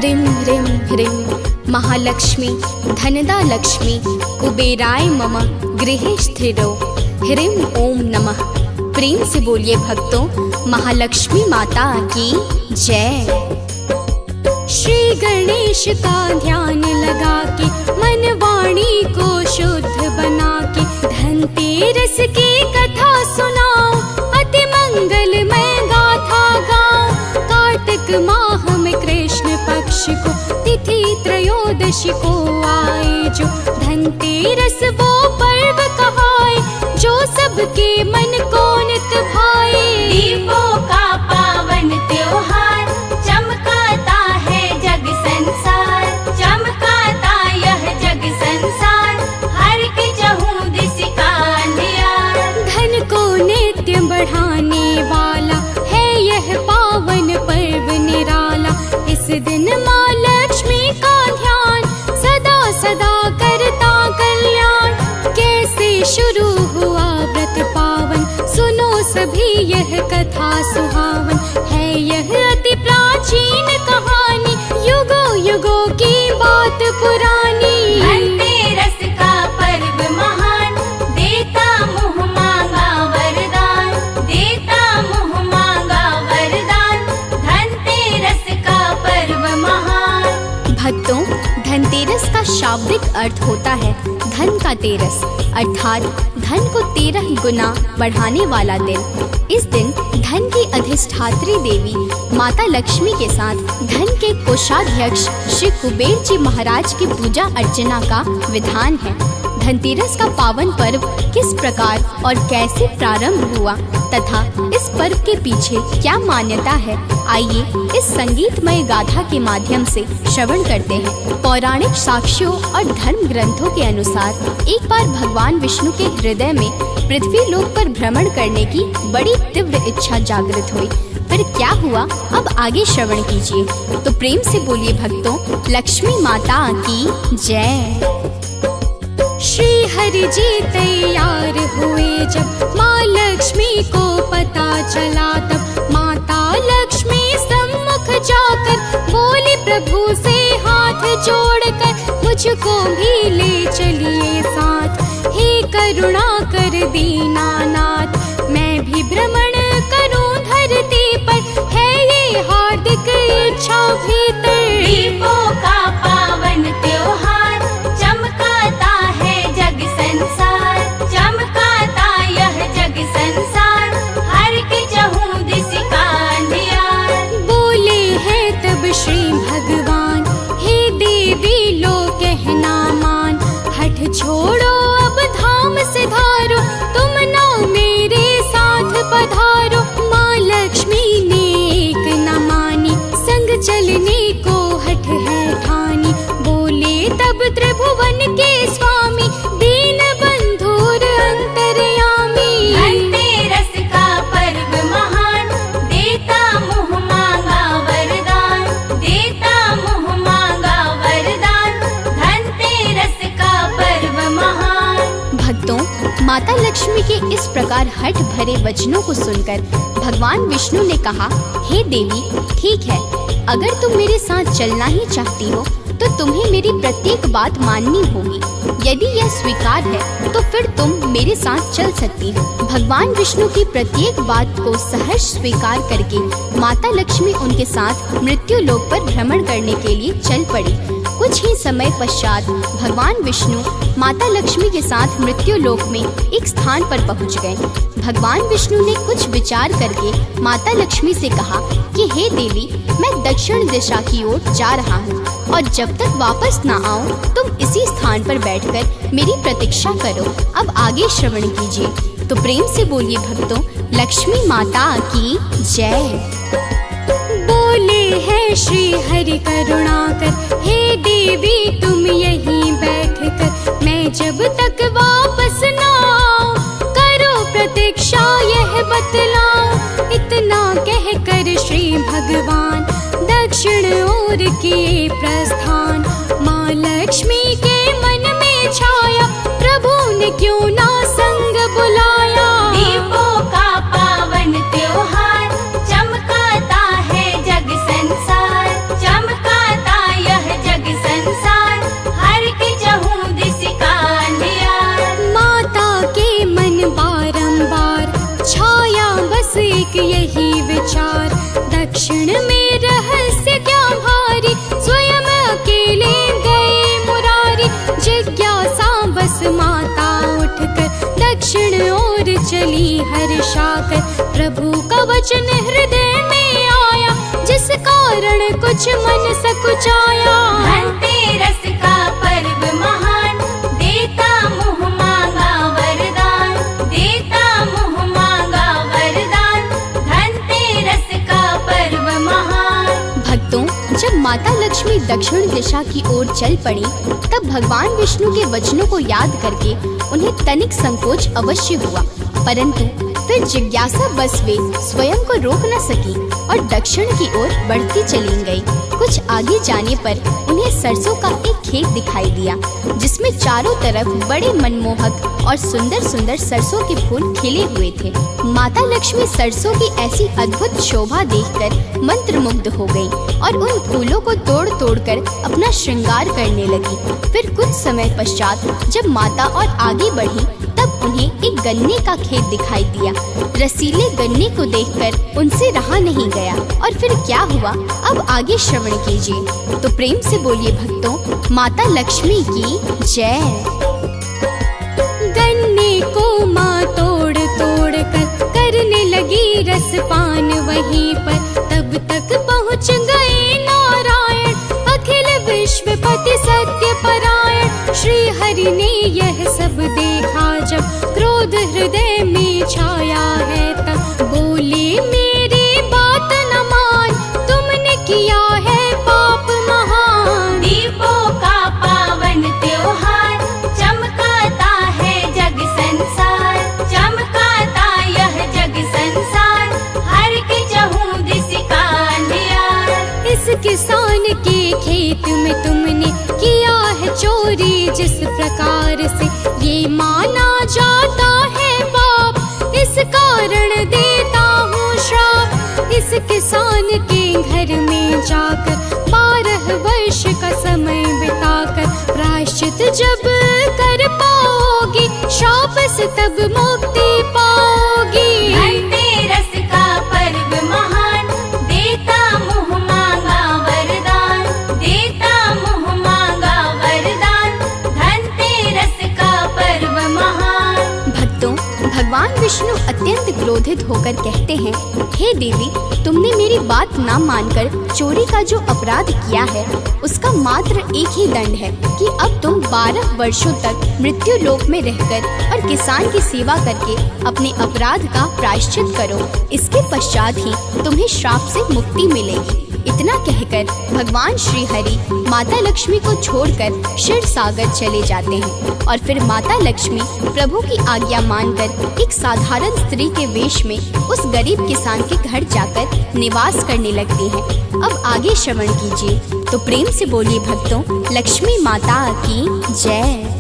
ह्रीं ह्रीं ह्रीं महालक्ष्मी धनदा लक्ष्मी कुबेराय मम गृहे स्थिरो। ह्रीं ओम नमः। प्रेम से बोलिए भक्तों, महालक्ष्मी माता की जय। श्री गणेश का ध्यान लगा के मन वाणी को शुद्ध बना के धनतेरस की कथा सुनाओ, अति मंगलमय गाथा गाओ। कार्तिक माह में कृष्ण पक्ष को तिथि त्रयोदशी को आए, जो धनतेरस वो पर्व कहाए, जो सबके मन को नित भाए। दीपों का पावन त्योहार चमकाता है जग संसार, चमकाता यह जग संसार, हर के चहुँ दिस का अंधियार। धन को नित्य बढ़ाने वाला है यह पावन पर्व निराला। इस दिन माँ लक्ष्मी का ध्यान सदा सदा करता कल्याण। कैसे शुरू हुआ व्रत पावन, सुनो सभी यह कथा सुहावन है। यह अति प्राचीन कहानी, युगों युगों की बात पुरानी। धनतेरस का पर्व महान, देता मुँह मांगा वरदान, देता मुँह मांगा वरदान। धनतेरस का पर्व महान। भक्तों, धनतेरस का शाब्दिक अर्थ होता है धन का तेरस, अर्थात धन को 13 गुना बढ़ाने वाला दिन। इस दिन धन की अधिष्ठात्री देवी माता लक्ष्मी के साथ धन के कोषाध्यक्ष श्री कुबेर जी महाराज की पूजा अर्चना का विधान है। धनतेरस का पावन पर्व किस प्रकार और कैसे प्रारंभ हुआ तथा इस पर्व के पीछे क्या मान्यता है, आइए इस संगीतमय गाथा के माध्यम से श्रवण करते हैं। पौराणिक साक्ष्यों और धर्म ग्रंथों के अनुसार एक बार भगवान विष्णु के हृदय में पृथ्वी लोक पर भ्रमण करने की बड़ी तीव्र इच्छा जागृत हुई। फिर क्या हुआ, अब आगे श्रवण कीजिए। तो प्रेम से बोलिए भक्तों, लक्ष्मी माता की जय। श्री हरि जी तैयार हुए जब माँ लक्ष्मी को पता चला, तब माता लक्ष्मी सम्मुख जाकर बोली प्रभु से हाथ जोड़कर, मुझको भी ले चलिए साथ। हे करुणा कर दीनानाथ, मैं भी भ्रमण करूं धरती पर, है ये हार्दिक इच्छा भीतर। दीपों का पावन त्योहार चमकाता है जग संसार, चमकाता यह जग संसार, हर के चहुँ दिस का अंधियार। बोले हैं तब श्री भगवान, हे देवी लो कहना मान। हठ छोड़ो अब धाम से धारो, तुम ना मेरे साथ पधारो। माँ लक्ष्मी ने एक न मानी, संग चलने को हठ है ठानी। बोले तब त्रिभुवन के स्वामी, दीन बंधुर अंतर्यामी। धनतेरस का पर्व महान, देता मुँह मांगा वरदान, देता मुँह मांगा वरदान। धनतेरस का पर्व महान। भक्तों, माता लक्ष्मी के इस प्रकार हठ भरे वचनों को सुनकर भगवान विष्णु ने कहा, हे देवी, ठीक है, अगर तुम मेरे साथ चलना ही चाहती हो तो तुम्हें मेरी प्रत्येक बात माननी होगी। यदि यह स्वीकार है तो फिर तुम मेरे साथ चल सकती हो। भगवान विष्णु की प्रत्येक बात को सहर्ष स्वीकार करके माता लक्ष्मी उनके साथ मृत्यु लोक पर भ्रमण करने के लिए चल पड़ी। कुछ ही समय पश्चात भगवान विष्णु माता लक्ष्मी के साथ मृत्यु लोक में एक स्थान पर पहुंच गए। भगवान विष्णु ने कुछ विचार करके माता लक्ष्मी से कहा कि हे देवी, मैं दक्षिण दिशा की ओर जा रहा हूँ और जब तक वापस ना आऊँ तुम इसी स्थान पर बैठकर मेरी प्रतीक्षा करो। अब आगे श्रवण कीजिए। तो प्रेम से बोलिए भक्तों, लक्ष्मी माता की जय। बोले है श्री हरि करुणाकर, हे देवी तुम यहीं बैठ कर, मैं जब तक वापस ना आऊं करो प्रतीक्षा यह बतलाओ। इतना कह कर श्री भगवान दक्षिण ओर किए प्रस्थान। माँ लक्ष्मी के मन में छाया, प्रभु ने क्यों ना संग बुलाया। दीपों का पावन त्योहार चमकाता है जग संसार, चमकाता एक यही विचार, दक्षिण में रहस्य क्या भारी, स्वयं अकेले गए मुरारी। जिज्ञासा बस माता उठकर दक्षिण ओर चली हर्षाकर, प्रभु का वचन हृदय में आया, जिस कारण कुछ मन सकुचाया। धनतेरस का पर्व महान, देता मुँह मांगा वरदान, देता मुँह मांगा वरदान। धनतेरस का पर्व महान। भक्तों, जब माता लक्ष्मी दक्षिण दिशा की ओर चल पड़ी, तब भगवान विष्णु के वचनों को याद करके उन्हें तनिक संकोच अवश्य हुआ, परंतु फिर जिज्ञासा बस वे स्वयं को रोक न सकी और दक्षिण की ओर बढ़ती चली गई। कुछ आगे जाने पर उन्हें सरसों का एक खेत दिखाई दिया, जिसमें चारों तरफ बड़े मनमोहक और सुंदर सुंदर सरसों के फूल खिले हुए थे। माता लक्ष्मी सरसों की ऐसी अद्भुत शोभा देखकर मंत्रमुग्ध हो गई और उन फूलों को तोड़ तोड़ कर अपना श्रृंगार करने लगी। फिर कुछ समय पश्चात जब माता और आगे बढ़ी, तब उन्हें एक गन्ने का खेत दिखाई दिया। रसीले गन्ने को देखकर उनसे रहा नहीं गया। और फिर क्या हुआ, अब आगे श्रवण कीजिए। तो प्रेम से बोलिए भक्तों, माता लक्ष्मी की जय। गन्ने को माँ तोड़ तोड़ कर करने लगी रसपान वहीं पर, तब तक पहुँच गए नारायण, अखिल विश्वपति सत्य परायण। श्री हरि ने यह सब देखा जब, क्रोध हृदय में छाया है तब, बोले मेरी बात न मान, तुमने किया है पाप महान। दीपों का पावन त्योहार, चमकाता है जग संसार, चमकाता यह जग संसार, हर के चहु दिस का अंधियार। इस किसान के खेत में तुमने किया है चोरी, जिस प्रकार से ये माना जाता है पाप, इस कारण देता हूँ श्राप। इस किसान के घर में जाकर 12 वर्ष का समय बिताकर, प्रायश्चित जब कर पाओगी, श्राप से तब मुक्ति पाओगी। धनतेरस का पर्व महान, देता मुँह मांगा वरदान, देता मुँह मांगा वरदान। धनतेरस का पर्व महान। भक्तों, भगवान विष्णु अत्यंत क्रोधित होकर कहते हैं, हे देवी, तुमने मेरी बात ना मानकर चोरी का जो अपराध किया है, उसका मात्र एक ही दंड है कि अब तुम 12 वर्षों तक मृत्यु लोक में रहकर और किसान की सेवा करके अपने अपराध का प्रायश्चित करो। इसके पश्चात ही तुम्हें श्राप से मुक्ति मिलेगी। इतना कहकर भगवान श्री हरि माता लक्ष्मी को छोड़कर क्षीर सागर चले जाते हैं और फिर माता लक्ष्मी प्रभु की आज्ञा मानकर एक साधारण स्त्री के वेश में उस गरीब किसान के घर जाकर निवास करने लगती हैं। अब आगे श्रवण कीजिए। तो प्रेम से बोलिए भक्तों, लक्ष्मी माता की जय।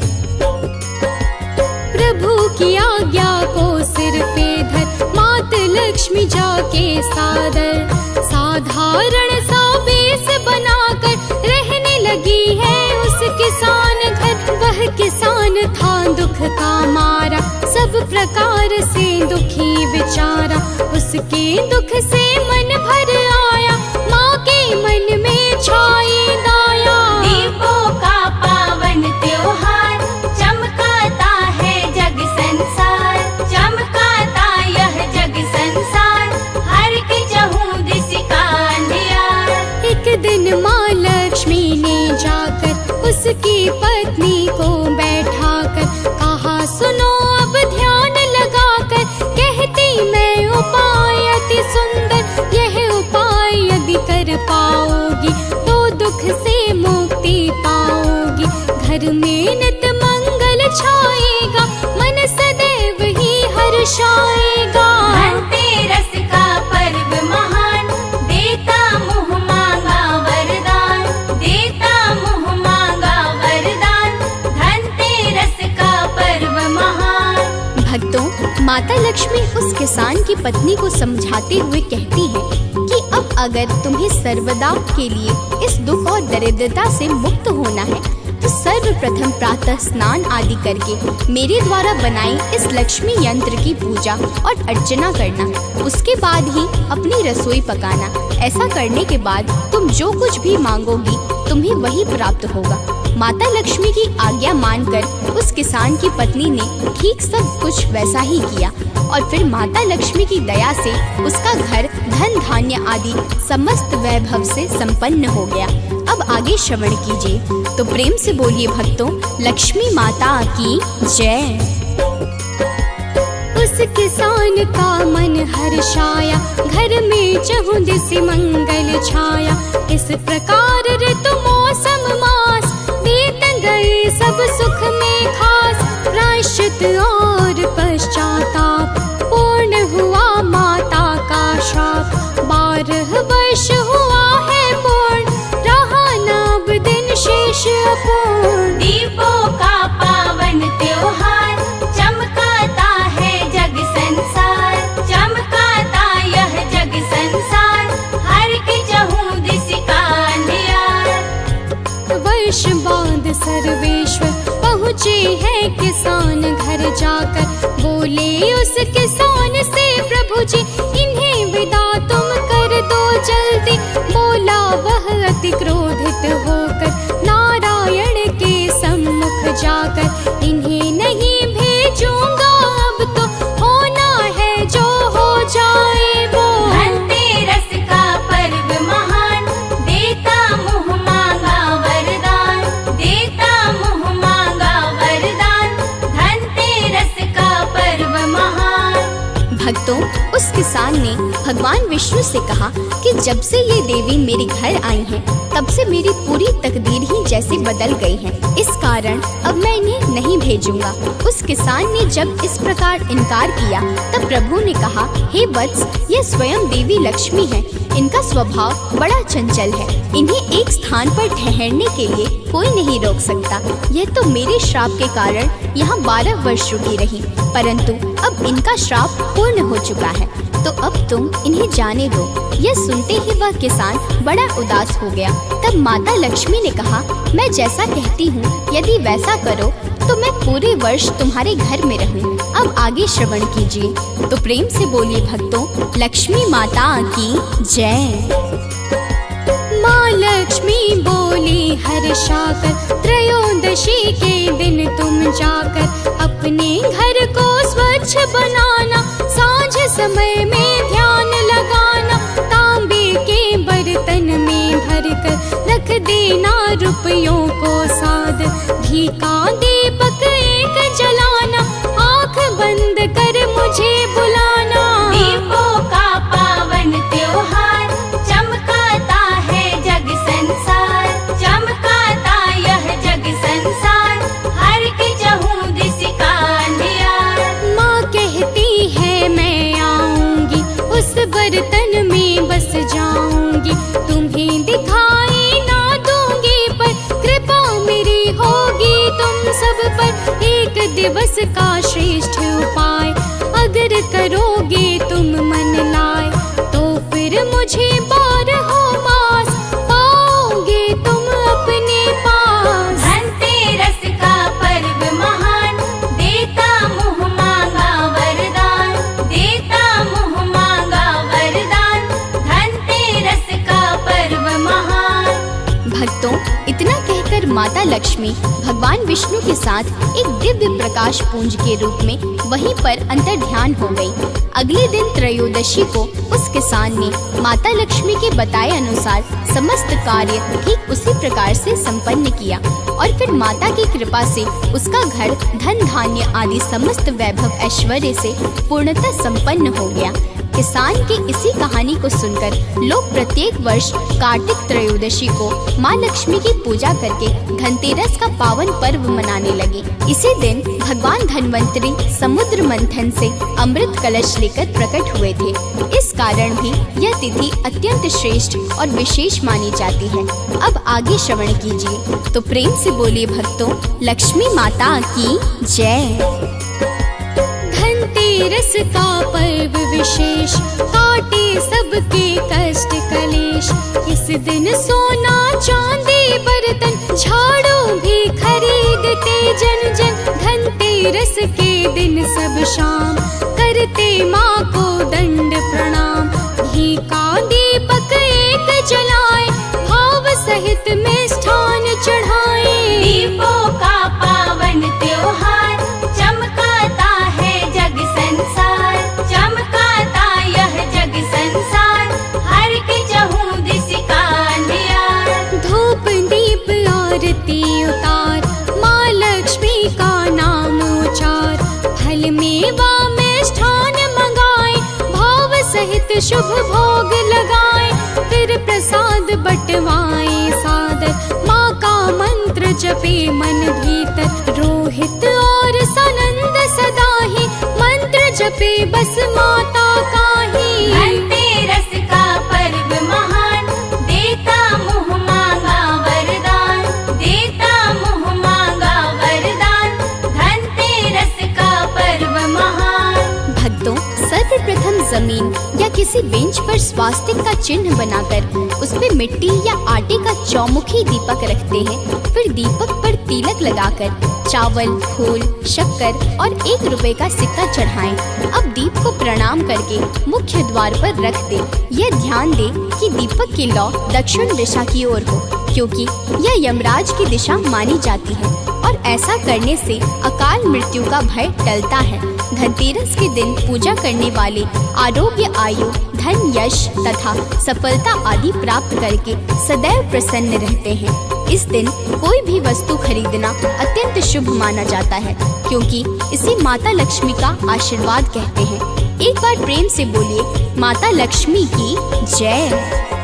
प्रभु की आज्ञा को सिर पे धर, मात लक्ष्मी जाके सादर, साधारण सा वेश बनाकर रहने लगी है उस किसान घर। वह किसान था दुख का मारा, सब प्रकार से दुखी बेचारा, उसके दुख से मन भर आया, माँ के मन में छाई दया। दीपों का पावन त्योहार, चमकाता है जग संसार, चमकाता यह जग संसार, हर के चहु दिस का अंधियार। एक दिन माँ लक्ष्मी ने जाकर उसकी पत्नी को बैठाकर कहा, सुनो अब ध्यान लगाकर, कहती मैं उपाय अति सुंदर, यह उपाय यदि कर पाओगी तो दुख से मुक्ति पाओगी। घर में नित मंगल छाएगा, मन सदैव ही हर्षाएगा। धनतेरस का पर्व महान, देता मुँह मांगा वरदान, देता मुँह मांगा वरदान। धनतेरस का पर्व महान। भक्तों, माता लक्ष्मी उस किसान की पत्नी को समझाते हुए कहती है कि अब अगर तुम्हें सर्वदा के लिए इस दुख और दरिद्रता से मुक्त होना है तो सर्वप्रथम प्रातः स्नान आदि करके मेरे द्वारा बनाई इस लक्ष्मी यंत्र की पूजा और अर्चना करना। उसके बाद ही अपनी रसोई पकाना। ऐसा करने के बाद तुम जो कुछ भी मांगोगी तुम्हें वही प्राप्त होगा। माता लक्ष्मी की आज्ञा मानकर उस किसान की पत्नी ने ठीक सब कुछ वैसा ही किया और फिर माता लक्ष्मी की दया से उसका घर धन धान्य आदि समस्त वैभव से संपन्न हो गया। अब आगे श्रवण कीजिए। तो प्रेम से बोलिए भक्तों, लक्ष्मी माता की जय। उस किसान का मन हर्षाया, घर में चहुँ दिशि मंगल छाया। इस प्रकार ऋतु मौसम मास, बीत गए सब सुख में खास। प्रायश्चित और पश्चाताप, पूर्ण हुआ माता का श्राप। 12 वर्ष हुआ है पूर्ण, रहा नब दिन शेष अपूर्ण। दीपों का पावन त्योहार, चमकाता है जग संसार। चमकाता यह जग संसार, हर के चहुँ दिशि का अंधियार। वर्ष बाद सर्वेश्वर पहुँचे हैं किसान घर जाकर। बोले उस किसान से प्रभु जी, इन्हें विदा तुम कर दो जल्दी। बोला वह अति क्रोधित होकर, नारायण के सम्मुख जाकर। इन्हें नहीं भेजूंगा अब तो, होना है जो हो जाए वो। धनतेरस का पर्व महान, देता मुँह मांगा वरदान। देता मुँह मांगा वरदान, धनतेरस का पर्व महान। भक्तों, उस किसान ने भगवान विष्णु से कहा कि जब से ये देवी मेरे घर आई हैं, तब से मेरी पूरी तकदीर ही जैसे बदल गई है। इस कारण अब मैं इन्हें नहीं भेजूंगा। उस किसान ने जब इस प्रकार इनकार किया, तब प्रभु ने कहा, हे वत्स, ये स्वयं देवी लक्ष्मी है। इनका स्वभाव बड़ा चंचल है। इन्हें एक स्थान पर ठहरने के लिए कोई नहीं रोक सकता। यह तो मेरे श्राप के कारण यहाँ 12 वर्ष रुकी रही, परंतु अब इनका श्राप पूर्ण हो चुका है, तो अब तुम इन्हें जाने दो। यह सुनते ही वह किसान बड़ा उदास हो गया। तब माता लक्ष्मी ने कहा, मैं जैसा कहती हूँ यदि वैसा करो तो मैं पूरे वर्ष तुम्हारे घर में रहूँ। अब आगे श्रवण कीजिए। तो प्रेम से बोलिए भक्तों, लक्ष्मी माता की जय। माँ लक्ष्मी बोली हर्षाकर, त्रयोदशी के दिन तुम जाकर। अपने घर को स्वच्छ बनाना, सांझ समय में ध्यान लगाना। तांबे के बर्तन में भरकर रख देना रुपयों को साध। घी का दीपक एक जलाना, आँख बंद कर मुझे बुलाना। दीपों का पावन त्योहार, चमकाता है जग संसार। चमकाता यह जग संसार, हर के चहुँ दिशि का अंधियार। माँ कहती है मैं आऊंगी, उस बर्तन में बस जाऊंगी। तुम्हें दिखाई ना दूंगी, पर कृपा मेरी होगी तुम सब पर। एक दिवस का श्रेष्ठ उपाय अगर करोगे तुम मन लाए, तो फिर मुझे 12 मास पाओगे तुम अपने पास। धनतेरस का पर्व महान, देता मुँह मांगा वरदान। देता मुँह मांगा वरदान, धनतेरस का पर्व महान। भक्तों, इतना कहकर माता लक्ष्मी भगवान विष्णु के साथ एक दिव्य प्रकाश पुंज के रूप में वहीं पर अंतर ध्यान हो गई। अगले दिन त्रयोदशी को उस किसान ने माता लक्ष्मी के बताए अनुसार समस्त कार्य ठीक उसी प्रकार से संपन्न किया और फिर माता की कृपा से उसका घर धन धान्य आदि समस्त वैभव ऐश्वर्य से पूर्णतः संपन्न हो गया। किसान की इसी कहानी को सुनकर लोग प्रत्येक वर्ष कार्तिक त्रयोदशी को माँ लक्ष्मी की पूजा करके धनतेरस का पावन पर्व मनाने लगे। इसी दिन भगवान धन्वंतरी समुद्र मंथन से अमृत कलश लेकर प्रकट हुए थे। इस कारण भी यह तिथि अत्यंत श्रेष्ठ और विशेष मानी जाती है। अब आगे श्रवण कीजिए। तो प्रेम से बोलिए भक्तों, लक्ष्मी माता की जय। धनतेरस का पर्व विशेष, काटे सबके कष्ट कलेश। इस दिन सोना चांदी बर्तन, झाड़ू भी सहित मिष्ठान चढ़ाए। दीपों का पावन त्योहार, चमकाता है जग संसार, चमकाता यह जग संसार, हर के चहुँ दिस का अंधियार। धूप दीप आरती उतार, माँ लक्ष्मी का नाम उचार, फल मेवा मिष्ठान मंगाए, भाव सहित शुभ भोग लगाए, फिर प्रसाद बटवाए सादर, माँ का मंत्र जपे मन भीतर, रोहित और सनंद सदा ही मंत्र जपे बस माता का ही। धनतेरस का पर्व महान, देता मुँह मांगा वरदान, देता मुँह मांगा वरदान, धनतेरस का पर्व महान। भक्तों, सर्वप्रथम जमीन या किसी बेंच पर स्वास्तिक का चिन्ह बनाकर उस पे मिट्टी या आटे का चौमुखी दीपक रखते हैं। फिर दीपक पर तिलक लगाकर चावल, फूल, शक्कर और 1 रुपए का सिक्का चढ़ाएं। अब दीप को प्रणाम करके मुख्य द्वार पर रख दे। यह ध्यान दे कि दीपक की लौ दक्षिण दिशा की ओर हो, क्योंकि यह यमराज की दिशा मानी जाती है और ऐसा करने से अकाल मृत्यु का भय टलता है। धनतेरस के दिन पूजा करने वाले आरोग्य, आयु, धन, यश तथा सफलता आदि प्राप्त करके सदैव प्रसन्न रहते हैं। इस दिन कोई भी वस्तु खरीदना अत्यंत शुभ माना जाता है, क्योंकि इसे माता लक्ष्मी का आशीर्वाद कहते हैं। एक बार प्रेम से बोलिए, माता लक्ष्मी की जय।